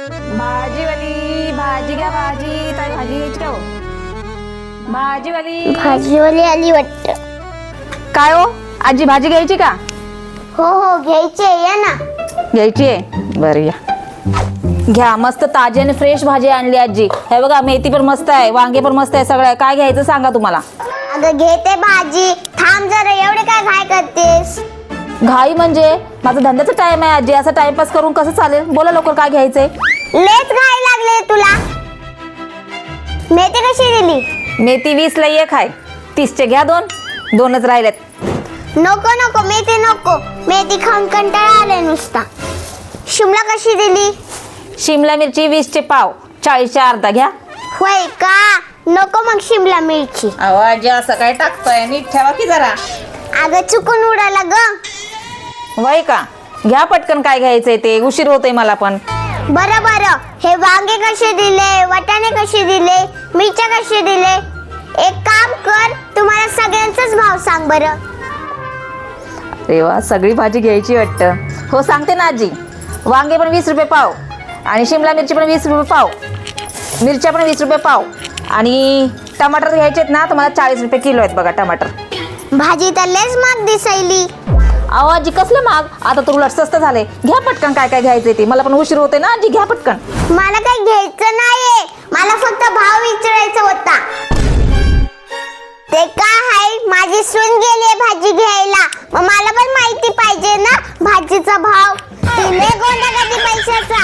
भाजीवाली भाजी घ्या भाजी. ताई भाजी घ्यायची का हो? भाजीवाली भाजीवाली आली वाटत. काय हो आजी भाजी घ्यायची का? हो हो घ्यायची आहे, या ना. घ्यायची आहे बरं या घ्या. मस्त ताजी आणि फ्रेश भाजी आणली आजी. हे बघा मेथी पण मस्त आहे, वांगे पण मस्त आहे, सगळं आहे. काय घ्यायचं सांगा तुम्हाला. अगं घेते भाजी. थांब जरा, एवढे काय घाई करतेस? घाई म्हणजे माझा धंद्याचा टाइम आहे आजी. असं टाइमपास करून कसं चालेल? बोला लवकर काय घ्यायचंय. लेच घाई लागले तुला. मेथी कशी दिली? मेथी 20 ला एक आहे, 30चे घ्या दोन. दोनच राहिलेत. नको नको मेथी नको. मेथी खाऊन कंटाळा आलाय नुसता. शिमला कशी दिली? शिमला मिरची 20चे पाव, 40चे अर्धा घ्या. होय का? नको मग शिमला मिरची. अहो आजी असं काय टाकताय, नीट ठेवा की जरा. अगं चुकून उडाला ग. वय का? घ्या पटकन काय घ्यायचंय ते, उशीर होतोय मला पण. बरं बरं, हे वांगे कसे दिले, वाटाणे कसे दिले, मिरच्या कसे दिले? एक काम कर, तुम्हाला सगळ्यांचाच भाव सांग बरं. अरे वा, सगळी भाजी घ्यायची वाटतं. हो सांगते ना आजी. वांगे पण 20 रुपये पाव, आणि शिमला मिरची पण 20 रुपये पाव, मिरच्या पण 20 रुपये पाव, आणि टमाटर घ्यायचे आहेत ना, तुम्हाला 40 रुपये किलो आहेत बघा टमाटर. भाजी तर लयच महाग दिसायली. अहो आजी कसलं महाग? आता तर उलट स्वस्त झाले. घ्या पटकन काय काय घ्यायचंय ते, मला पण उशीर होते ना आजी. घ्या पटकन. मला काही घ्यायचं नाहीये, मला फक्त भाव विचारायचा होता. ते काय आहे, माझी सून गेली भाजी घ्यायला, मग मला पण माहिती पाहिजे ना भाजीचा भाव. तिने गोंडा कधी पैशाचा.